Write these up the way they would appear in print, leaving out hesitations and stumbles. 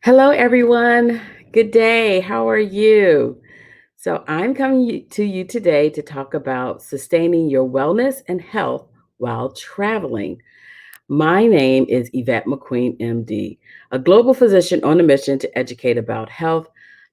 Hello, everyone. Good day. How are you? So, I'm coming to you today to talk about sustaining your wellness and health while traveling. My name is Yvette McQueen, MD, a global physician on a mission to educate about health,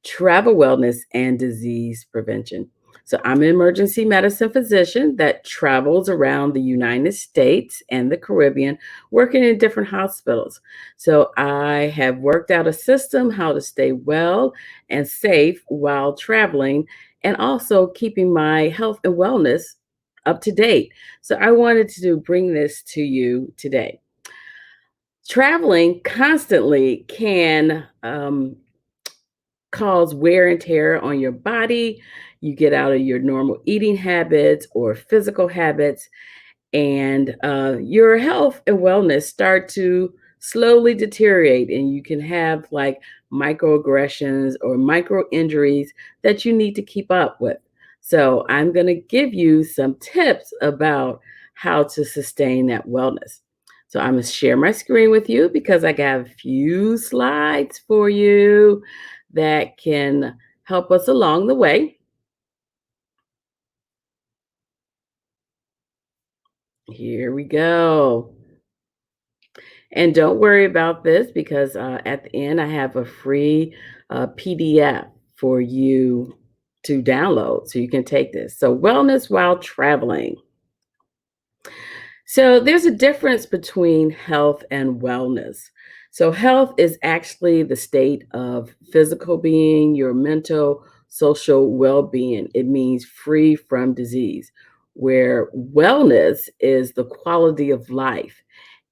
travel wellness, and disease prevention. So, I'm an emergency medicine physician that travels around the United States and the Caribbean, working in different hospitals. So, I have worked out a system how to stay well and safe while traveling, and also keeping my health and wellness up to date. So I wanted to bring this to you today. Traveling constantly can cause wear and tear on your body. You get out of your normal eating habits or physical habits, and your health and wellness start to slowly deteriorate, and you can have like microaggressions or micro injuries that you need to keep up with. So I'm going to give you some tips about how to sustain that wellness. So I'm going to share my screen with you because I got a few slides for you that can help us along the way. Here we go. And don't worry about this because at the end, I have a free PDF for you to download so you can take this. So, wellness while traveling. So, there's a difference between health and wellness. So, health is actually the state of physical being, your mental, social well being. It means free from disease, where wellness is the quality of life,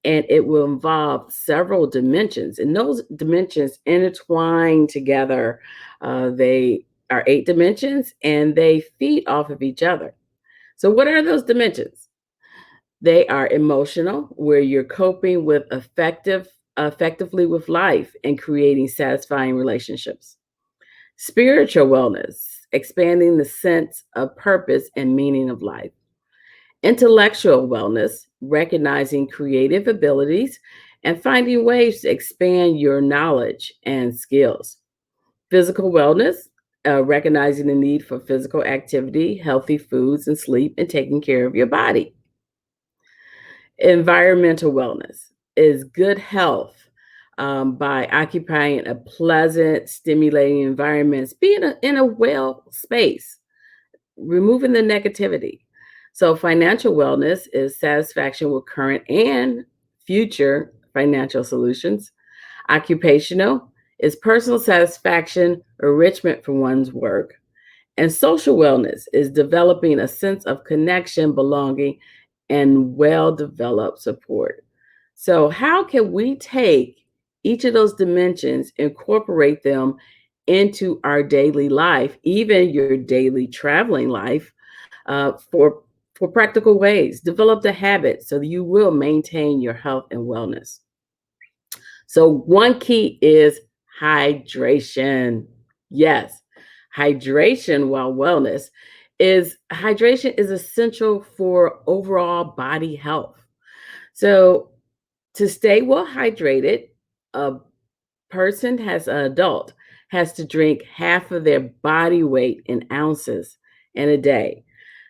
and it will involve several dimensions, and those dimensions intertwine together. They are eight dimensions and they feed off of each other. So what are those dimensions? They are emotional, where you're coping with effectively with life and creating satisfying relationships. Spiritual wellness, expanding the sense of purpose and meaning of life. Intellectual wellness, recognizing creative abilities and finding ways to expand your knowledge and skills. Physical wellness, recognizing the need for physical activity, healthy foods and sleep, and taking care of your body. Environmental wellness is good health by occupying a pleasant, stimulating environment, being in a well space, removing the negativity. So, financial wellness is satisfaction with current and future financial solutions. Occupational is personal satisfaction, enrichment from one's work. And social wellness is developing a sense of connection, belonging, and well developed support. So, how can we take each of those dimensions, incorporate them into our daily life, even your daily traveling life, for practical ways? Develop the habit so that you will maintain your health and wellness. So, one key is hydration. Yes, hydration while wellness is hydration is essential for overall body health. So, to stay well hydrated, a an adult has to drink half of their body weight in ounces in a day.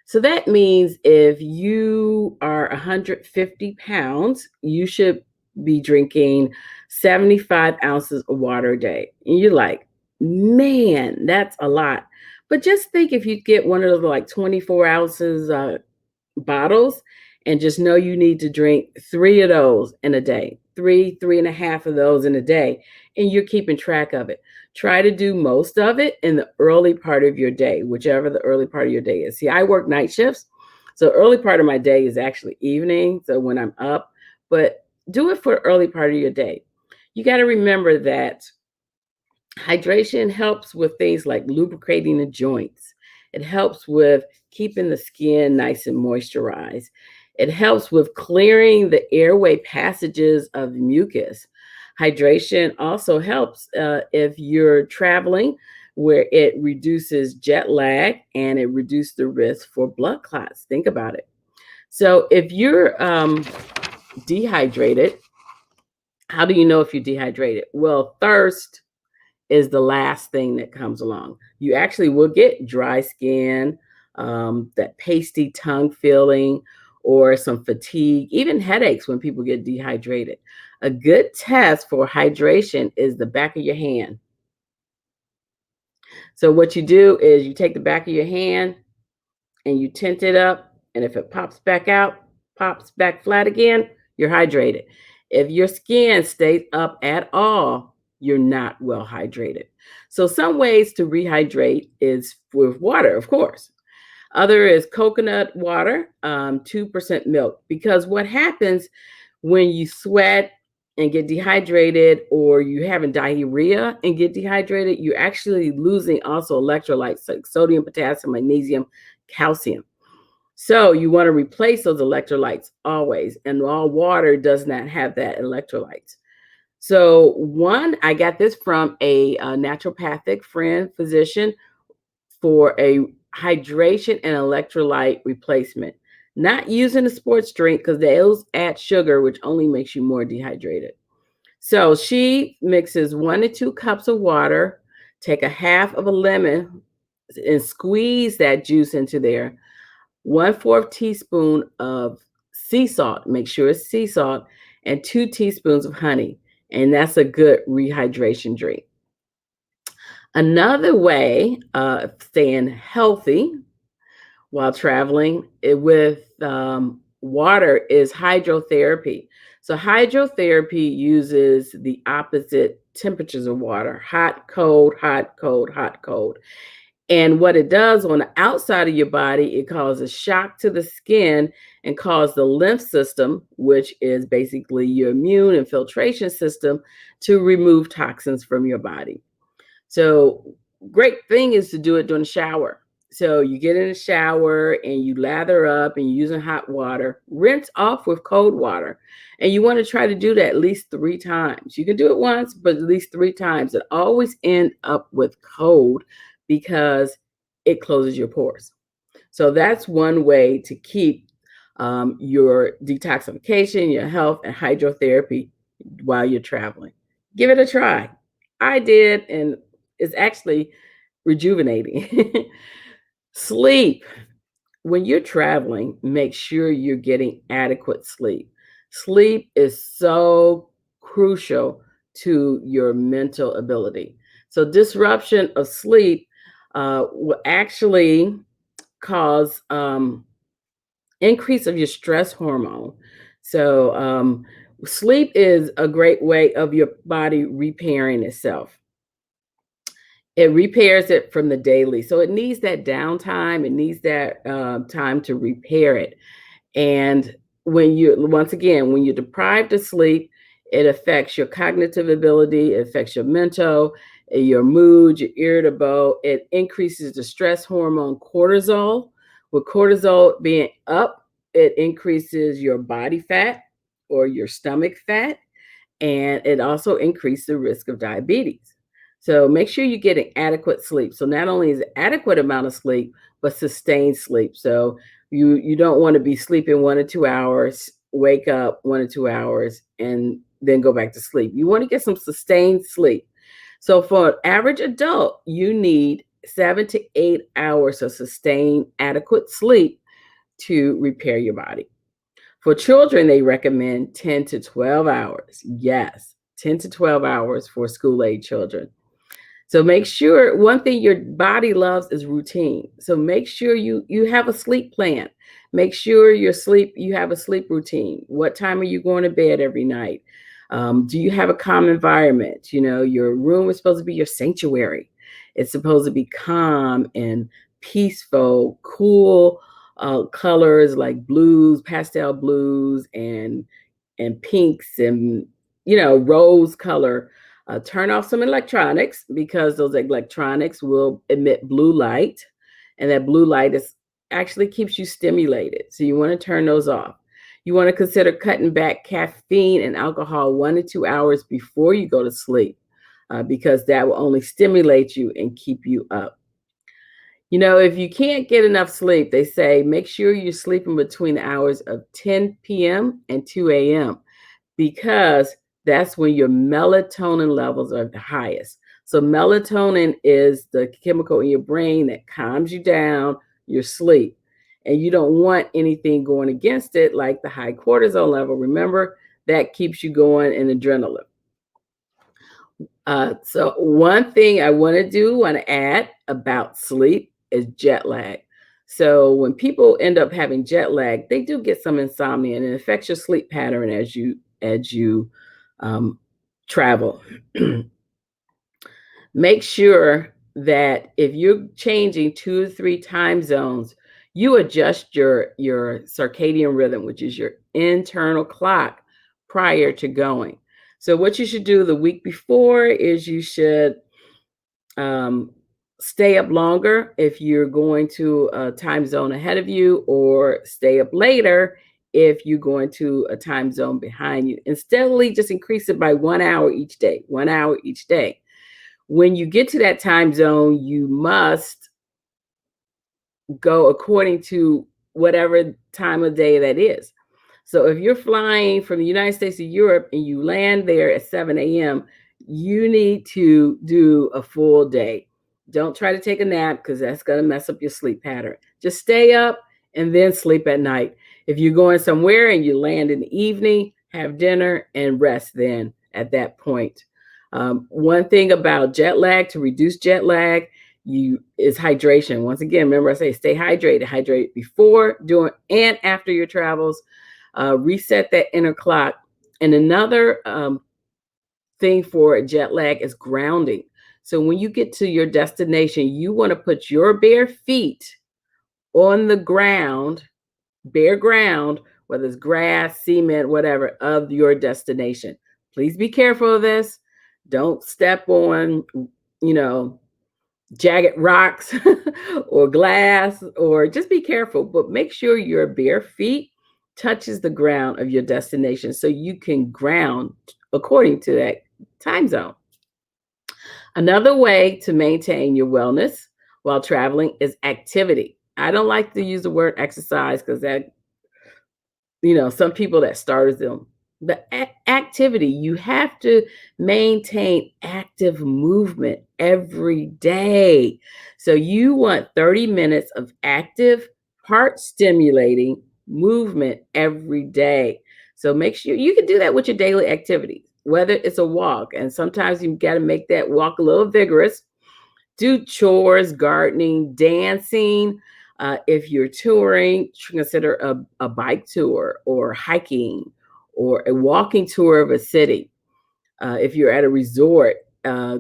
So that means if you are 150 pounds, you should be drinking 75 ounces of water a day. And you're like, man, that's a lot. But just think if you get one of those like 24 ounces bottles, and just know you need to drink three of those in a day, three and a half of those in a day, and you're keeping track of it. Try to do most of it in the early part of your day, whichever the early part of your day is. See, I work night shifts, so early part of my day is actually evening, so when I'm up, but do it for early part of your day. You got to remember that hydration helps with things like lubricating the joints. It helps with keeping the skin nice and moisturized. It helps with clearing the airway passages of mucus. Hydration also helps if you're traveling, where it reduces jet lag and it reduces the risk for blood clots. Think about it. So if you're dehydrated, How do you know if you're dehydrated? Well, thirst is the last thing that comes along. You actually will get dry skin, that pasty tongue feeling, or some fatigue, even headaches when people get dehydrated. A good test for hydration is the back of your hand. So, what you do is you take the back of your hand and you tint it up, and if it pops back out, pops back flat again, you're hydrated. If your skin stays up at all, you're not well hydrated. So some ways to rehydrate is with water, of course. Other is coconut water, 2% milk. Because what happens when you sweat and get dehydrated, or you having diarrhea and get dehydrated, you're actually losing also electrolytes like sodium, potassium, magnesium, calcium. So you want to replace those electrolytes always, and all water does not have that electrolytes. So one, I got this from a naturopathic friend, physician, for a hydration and electrolyte replacement. Not using a sports drink because those add sugar, which only makes you more dehydrated. So she mixes 1 to 2 cups of water, take a half of a lemon and squeeze that juice into there. 1/4 teaspoon of sea salt, make sure it's sea salt, and 2 teaspoons of honey. And that's a good rehydration drink. Another way of staying healthy while traveling with water is hydrotherapy. So, hydrotherapy uses the opposite temperatures of water: hot, cold, hot, cold, hot, cold. And what it does on the outside of your body, it causes shock to the skin and cause the lymph system, which is basically your immune and filtration system, to remove toxins from your body. So, great thing is to do it during the shower. So, you get in the shower and you lather up and you're using hot water, rinse off with cold water. And you want to try to do that at least 3 times. You can do it once, but at least 3 times. And always end up with cold because it closes your pores. So, that's one way to keep your detoxification, your health, and hydrotherapy while you're traveling. Give it a try. I did, and it's actually rejuvenating. Sleep. When you're traveling, make sure you're getting adequate sleep. Sleep is so crucial to your mental ability. So, disruption of sleep will actually cause increase of your stress hormone. So, sleep is a great way of your body repairing itself. It repairs it from the daily. So it needs that downtime. It needs that time to repair it. And when you, once again, when you're deprived of sleep, it affects your cognitive ability, it affects your mental, your mood, you're irritable. It increases the stress hormone cortisol. With cortisol being up, it increases your body fat or your stomach fat, and it also increases the risk of diabetes. So make sure you're getting adequate sleep. So not only is it adequate amount of sleep, but sustained sleep. So you don't want to be sleeping 1 or 2 hours, wake up 1 or 2 hours, and then go back to sleep. You want to get some sustained sleep. So for an average adult, you need 7 to 8 hours of sustained adequate sleep to repair your body. For children, they recommend 10 to 12 hours. Yes, 10 to 12 hours for school age children. So make sure one thing your body loves is routine. So make sure you have a sleep plan. Make sure you have a sleep routine. What time are you going to bed every night? Do you have a calm environment? You know, your room is supposed to be your sanctuary. It's supposed to be calm and peaceful, cool colors like blues, pastel blues, and pinks, and rose color. Turn off some electronics because those electronics will emit blue light, and that blue light is actually keeps you stimulated. So you want to turn those off. You want to consider cutting back caffeine and alcohol 1 to 2 hours before you go to sleep, because that will only stimulate you and keep you up. If you can't get enough sleep, they say make sure you're sleeping between the hours of 10 p.m. and 2 a.m. because that's when your melatonin levels are the highest. So melatonin is the chemical in your brain that calms you down, your sleep. And you don't want anything going against it, like the high cortisol level. Remember, that keeps you going in adrenaline. So one thing I want to add about sleep is jet lag. So when people end up having jet lag, they do get some insomnia, and it affects your sleep pattern as you um, travel. Make sure that if you're changing 2 to 3 time zones, you adjust your circadian rhythm, which is your internal clock, prior to going. So what you should do the week before is you should um, stay up longer if you're going to a time zone ahead of you, or stay up later if you're going to a time zone behind you, and steadily just increase it by 1 hour each day, 1 hour each day. When you get to that time zone, you must go according to whatever time of day that is. So if you're flying from the United States to Europe and you land there at 7 a.m., you need to do a full day. Don't try to take a nap, because that's going to mess up your sleep pattern. Just stay up and then sleep at night. If you're going somewhere and you land in the evening, have dinner and rest then at that point. One thing about jet lag, to reduce jet lag, is hydration. Once again, remember I say stay hydrated. Hydrate before, during, and after your travels. Reset that inner clock. And another thing for jet lag is grounding. So when you get to your destination, you want to put your bare feet on the ground, bare ground, whether it's grass, cement, whatever, of your destination. Please be careful of this. Don't step on, you know, jagged rocks or glass, or just be careful, but make sure your bare feet touches the ground of your destination so you can ground according to that time zone. Another way to maintain your wellness while traveling is activity. I don't like to use the word exercise, because that, some people that started them. The activity, you have to maintain active movement every day. So you want 30 minutes of active, heart stimulating movement every day. So make sure you can do that with your daily activities, whether it's a walk, and sometimes you got to make that walk a little vigorous. Do chores, gardening, dancing. If you're touring, consider a bike tour, or hiking, or a walking tour of a city. If you're at a resort,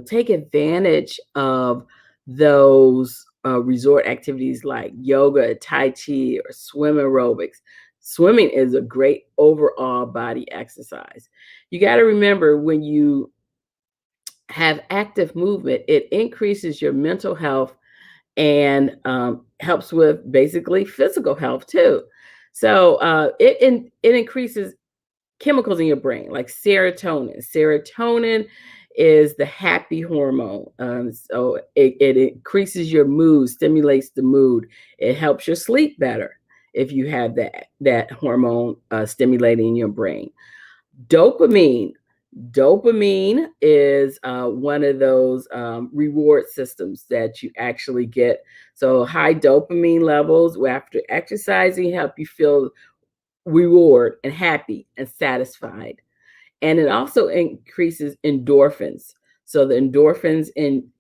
take advantage of those resort activities like yoga, Tai Chi, or swim aerobics. Swimming is a great overall body exercise. You got to remember, when you have active movement, it increases your mental health, and helps with basically physical health too. So it increases chemicals in your brain, like serotonin. Serotonin is the happy hormone. So it increases your mood, stimulates the mood. It helps your sleep better if you have that hormone stimulating your brain. Dopamine. Dopamine is one of those reward systems that you actually get. So high dopamine levels after exercising help you feel reward and happy and satisfied. And it also increases endorphins. So the endorphins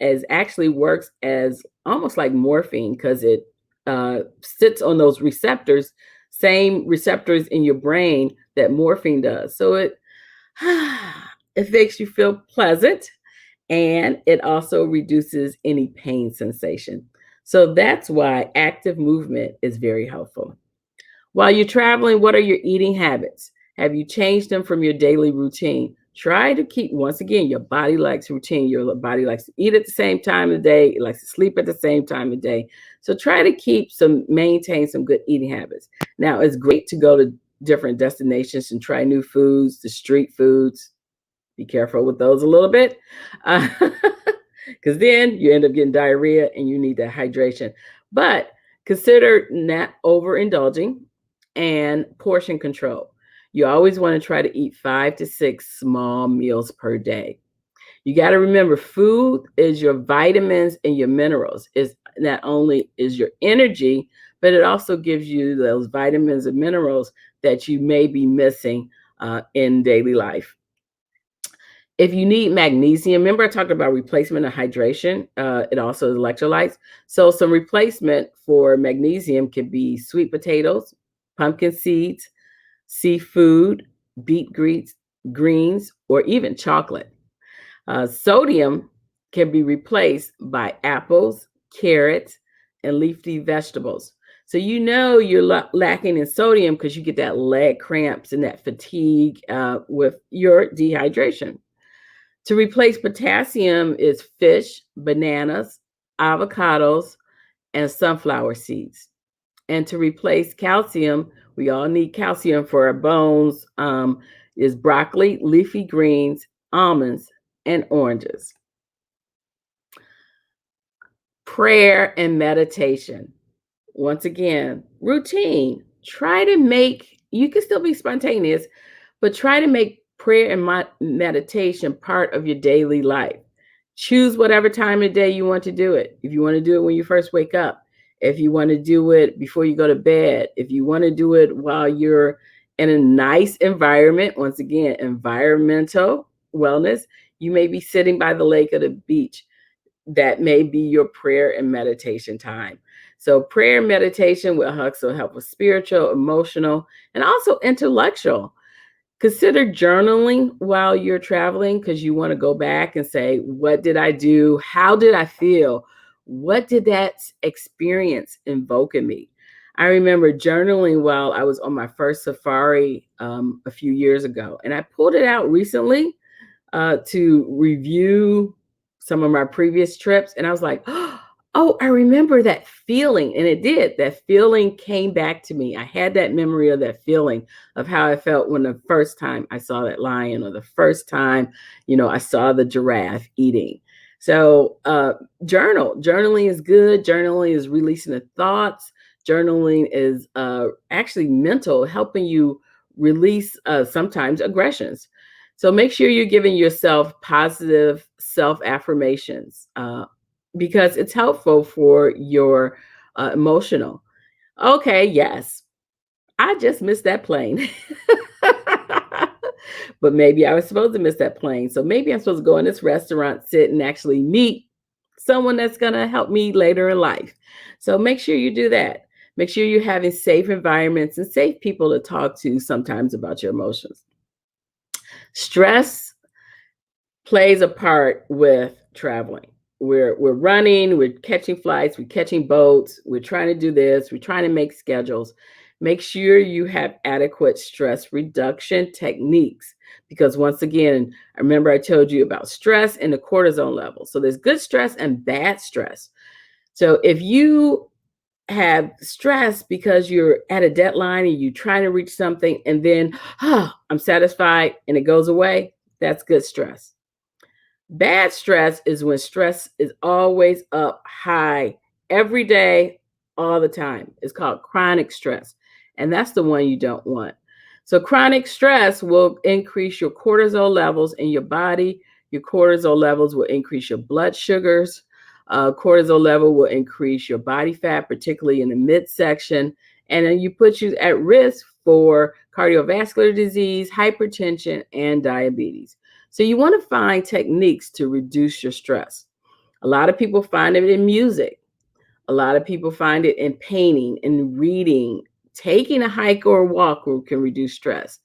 as actually works as almost like morphine, because it sits on those receptors, same receptors in your brain that morphine does. So it makes you feel pleasant, and it also reduces any pain sensation. So that's why active movement is very helpful. While you're traveling, what are your eating habits? Have you changed them from your daily routine? Try to keep, once again, your body likes routine. Your body likes to eat at the same time of the day. It likes to sleep at the same time of day. So try to maintain some good eating habits. Now, it's great to go to different destinations and try new foods, the street foods. Be careful with those a little bit, because then you end up getting diarrhea and you need that hydration. But consider not overindulging, and portion control. You always want to try to eat 5 to 6 small meals per day. You got to remember food is your vitamins and your minerals. It's not only is your energy, but it also gives you those vitamins and minerals that you may be missing in daily life. If you need magnesium, remember I talked about replacement of hydration. It also is electrolytes. So some replacement for magnesium could be sweet potatoes, pumpkin seeds, seafood, beet greens, or even chocolate. Sodium can be replaced by apples, carrots, and leafy vegetables. So you know you're lacking in sodium because you get that leg cramps and that fatigue with your dehydration. To replace potassium is fish, bananas, avocados, and sunflower seeds. And to replace calcium, we all need calcium for our bones, is broccoli, leafy greens, almonds, and oranges. Prayer and meditation. Once again, routine. Try to make, you can still be spontaneous, but try to make prayer and meditation part of your daily life. Choose whatever time of day you want to do it. If you want to do it when you first wake up, if you want to do it before you go to bed, if you want to do it while you're in a nice environment, once again, environmental wellness, you may be sitting by the lake or the beach. That may be your prayer and meditation time. So prayer and meditation will also help with spiritual, emotional, and also intellectual. Consider journaling while you're traveling because you want to go back and say, what did I do? How did I feel? What did that experience invoke in me? I remember journaling while I was on my first safari a few years ago, and I pulled it out recently to review some of my previous trips. And I was like, oh, I remember that feeling. And it did. That feeling came back to me. I had that memory of that feeling of how I felt when the first time I saw that lion or the first time, I saw the giraffe eating. So journaling is good. Journaling is releasing the thoughts. Journaling is actually mental, helping you release sometimes aggressions. So make sure you're giving yourself positive self affirmations because it's helpful for your emotional. Okay, yes, I just missed that plane. But maybe I was supposed to miss that plane. So maybe I'm supposed to go in this restaurant, sit and actually meet someone that's going to help me later in life. So make sure you do that. Make sure you're having safe environments and safe people to talk to sometimes about your emotions. Stress plays a part with traveling. We're running, we're catching flights, we're catching boats, we're trying to do this, we're trying to make schedules. Make sure you have adequate stress reduction techniques because once again, I remember I told you about stress and the cortisol level. So there's good stress and bad stress. So if you have stress because you're at a deadline and you're trying to reach something and then, I'm satisfied and it goes away, that's good stress. Bad stress is when stress is always up high every day, all the time. It's called chronic stress. And that's the one you don't want. So, chronic stress will increase your cortisol levels in your body. Your cortisol levels will increase your blood sugars. Cortisol level will increase your body fat, particularly in the midsection. And then you put you at risk for cardiovascular disease, hypertension, and diabetes. So you want to find techniques to reduce your stress. A lot of people find it in music. A lot of people find it in painting and reading. Taking a hike or a walk can reduce stress.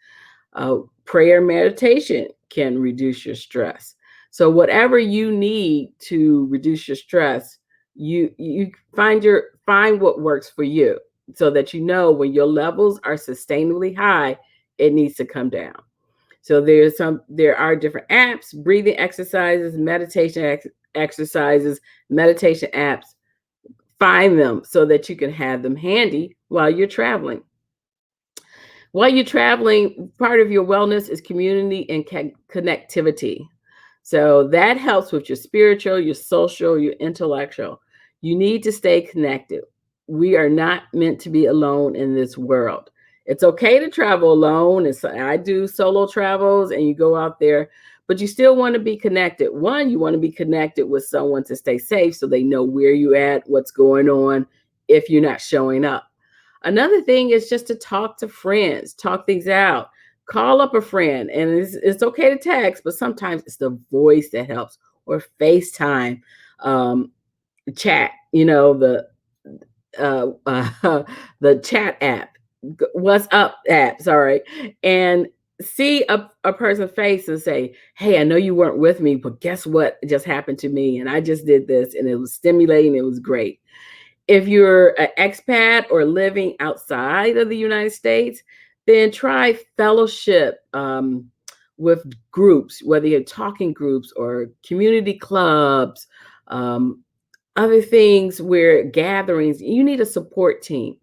Prayer meditation can reduce your stress. So whatever you need to reduce your stress, you find what works for you so that you know when your levels are sustainably high, it needs to come down. So there are different apps, breathing exercises, exercises, meditation apps. Find them so that you can have them handy while you're traveling. While you're traveling, part of your wellness is community and connectivity. So that helps with your spiritual, your social, your intellectual. You need to stay connected. We are not meant to be alone in this world. It's okay to travel alone. I do solo travels and you go out there, but you still want to be connected. One, you want to be connected with someone to stay safe so they know where you at, what's going on if you're not showing up. Another thing is just to talk to friends, talk things out. Call up a friend, and it's okay to text, but sometimes it's the voice that helps, or FaceTime, um, chat. Uh, uh, the chat app, what's up app, sorry, and see a person's face and say, hey, I know you weren't with me, but guess what just happened to me? And I just did this and it was stimulating. It was great. If you're an expat or living outside of the United States, then try fellowship with groups, whether you're talking groups or community clubs, um, other things where gatherings, you need a support team.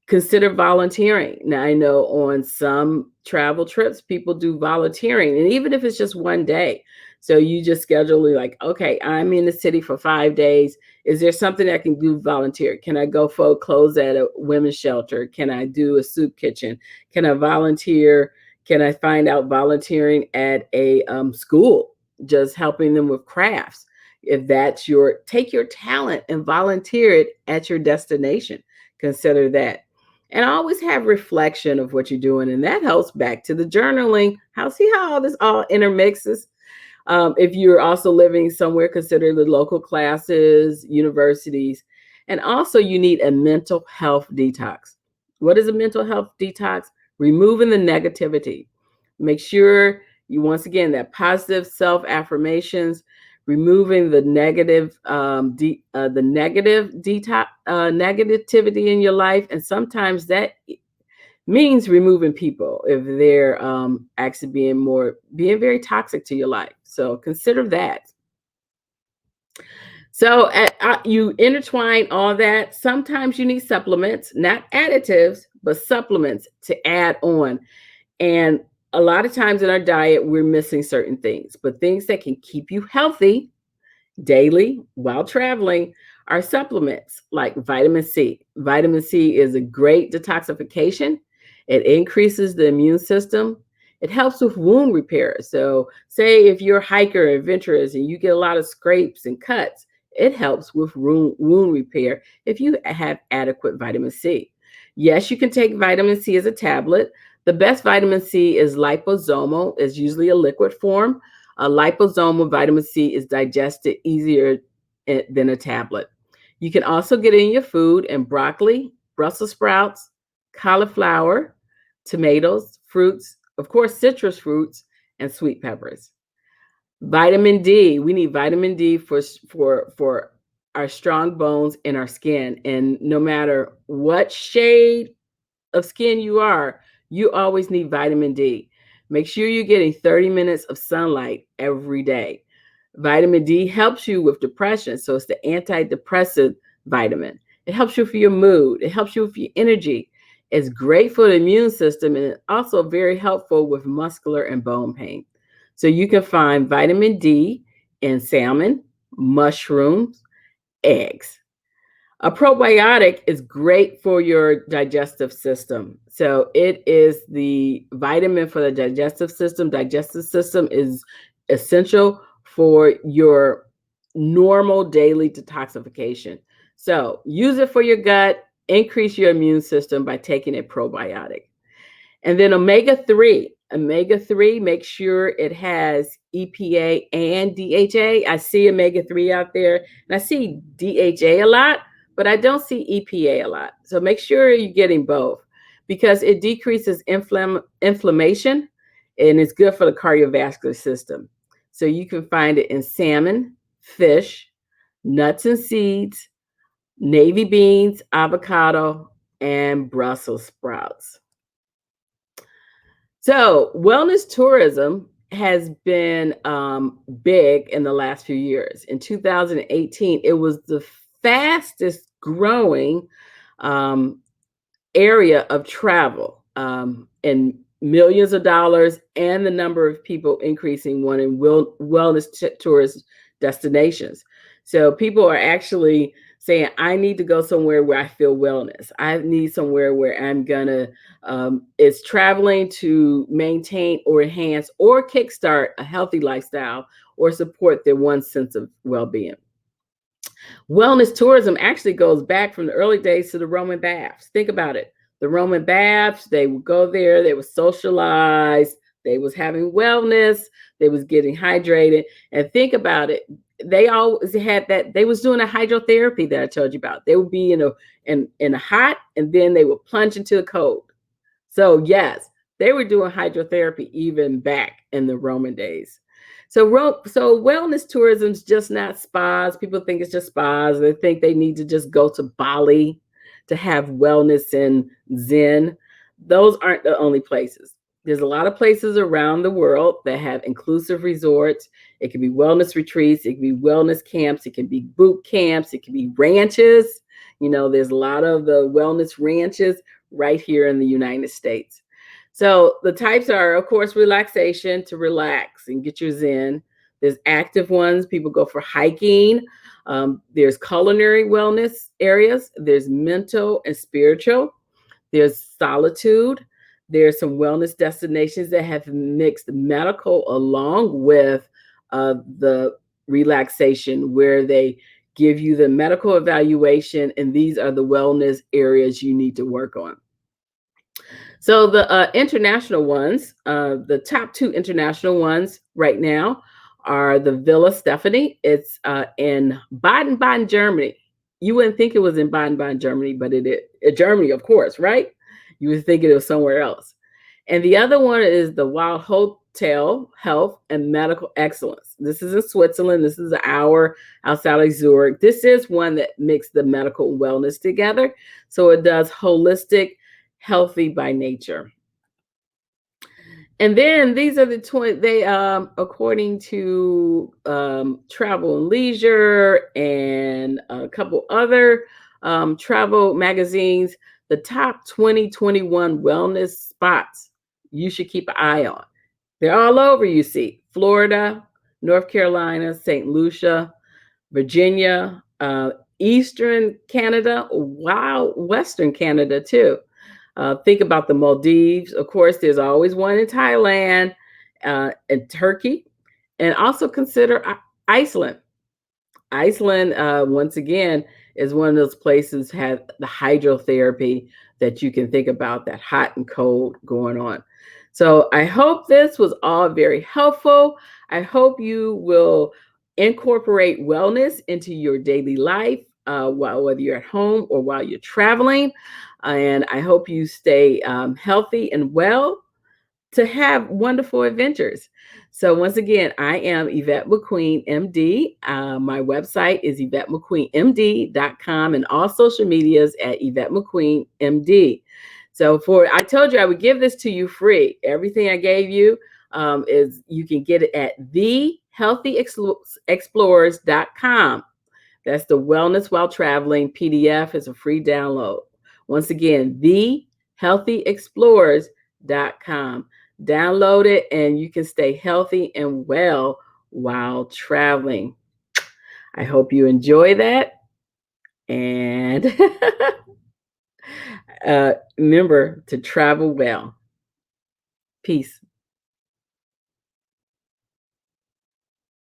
Consider volunteering. Now, I know on some travel trips, people do volunteering, and even if it's just one day. So you just schedule like, okay, I'm in the city for 5 days. Is there something I can do volunteer? Can I go fold clothes at a women's shelter? Can I do a soup kitchen? Can I volunteer? Can I find out volunteering at a school, just helping them with crafts? If that's take your talent and volunteer it at your destination. Consider that. And always have reflection of what you're doing. And that helps back to the journaling. See how all this all intermixes? If you're also living somewhere, consider the local classes, universities. And also, you need a mental health detox. What is a mental health detox? Removing the negativity. Make sure you, once again, that positive self affirmations, removing the negative, the negative detox, negativity in your life, and sometimes that means removing people if they're actually being very toxic to your life. So consider that. So you intertwine all that. Sometimes you need supplements, not additives, but supplements to add on. And a lot of times in our diet, we're missing certain things, but things that can keep you healthy daily while traveling are supplements like vitamin C. Vitamin C is a great detoxification. It increases the immune system. It helps with wound repair. So, say if you're a hiker or adventurous and you get a lot of scrapes and cuts, it helps with wound repair if you have adequate vitamin C. Yes, you can take vitamin C as a tablet. The best vitamin C is liposomal, it's usually a liquid form. A liposomal vitamin C is digested easier than a tablet. You can also get it in your food in broccoli, Brussels sprouts, cauliflower, tomatoes, fruits, of course, citrus fruits, and sweet peppers. Vitamin D. We need vitamin D for our strong bones and our skin. And no matter what shade of skin you always need vitamin D. Make sure you're getting 30 minutes of sunlight every day. Vitamin D helps you with depression, so it's the antidepressant vitamin. It helps you for your mood, it helps you with your energy. It's great for the immune system and it's also very helpful with muscular and bone pain. So you can find vitamin D in salmon, mushrooms, eggs. A probiotic is great for your digestive system. So it is the vitamin for the digestive system. Digestive system is essential for your normal daily detoxification. So use it for your gut, increase your immune system by taking a probiotic. And then omega-3. Omega-3, make sure it has EPA and DHA. I see omega-3 out there, and I see DHA a lot, but I don't see EPA a lot. So make sure you're getting both because it decreases inflammation and it's good for the cardiovascular system. So you can find it in salmon, fish, nuts and seeds, navy beans, avocado, and Brussels sprouts. So, wellness tourism has been big in the last few years. In 2018, it was the fastest growing um, area of travel and millions of dollars, and the number of people increasing wanting wellness tourist destinations. So, people are actually saying, I need to go somewhere where I feel wellness. I need somewhere where I'm gonna is traveling to maintain or enhance or kickstart a healthy lifestyle or support their one sense of well-being. Wellness tourism actually goes back from the early days to the Roman baths. Think about it. The Roman baths, they would go there, they would socialize, they was having wellness, they was getting hydrated. And think about it, they always had that, they was doing a hydrotherapy that I told you about. They would be in a hot and then they would plunge into the cold. So yes, they were doing hydrotherapy even back in the Roman days. So wellness tourism is just not spas. People think it's just spas. They think they need to just go to Bali to have wellness and Zen. Those aren't the only places. There's a lot of places around the world that have inclusive resorts. It can be wellness retreats. It can be wellness camps. It can be boot camps. It can be ranches. There's a lot of the wellness ranches right here in the United States. So the types are, of course, relaxation, to relax and get your zen. There's active ones. People go for hiking. There's culinary wellness areas. There's mental and spiritual. There's solitude. There's some wellness destinations that have mixed medical along with the relaxation, where they give you the medical evaluation, and these are the wellness areas you need to work on. So the international ones, the top two international ones right now are the Villa Stephanie. It's in Baden-Baden, Germany. You wouldn't think it was in Baden-Baden, Germany, but it is. Germany, of course, right? You would think it was somewhere else. And the other one is the Wild Hotel Health and Medical Excellence. This is in Switzerland. This is an hour outside of Zurich. This is one that mixes the medical and wellness together. So it does holistic, healthy by nature. And then these are the 20, they according to Travel and Leisure and a couple other travel magazines, the top 2021 wellness spots you should keep an eye on. They're all over, you see. Florida, North Carolina, St. Lucia, Virginia, Eastern Canada, wow, Western Canada too. Think about the Maldives. Of course, there's always one in Thailand and Turkey. And also consider Iceland. Iceland, once again, is one of those places have the hydrotherapy that you can think about, that hot and cold going on. So I hope this was all very helpful. I hope you will incorporate wellness into your daily life, whether you're at home or while you're traveling. And I hope you stay healthy and well to have wonderful adventures. So once again, I am Yvette McQueen, MD. My website is YvetteMcQueenMD.com, and all social medias at Yvette McQueen, MD. So I told you I would give this to you free. Everything I gave you is, you can get it at TheHealthyExplorers.com. That's the Wellness While Traveling PDF. Is a free download. Once again, TheHealthyExplorers.com. Download it and you can stay healthy and well while traveling. I hope you enjoy that. And remember to travel well. Peace.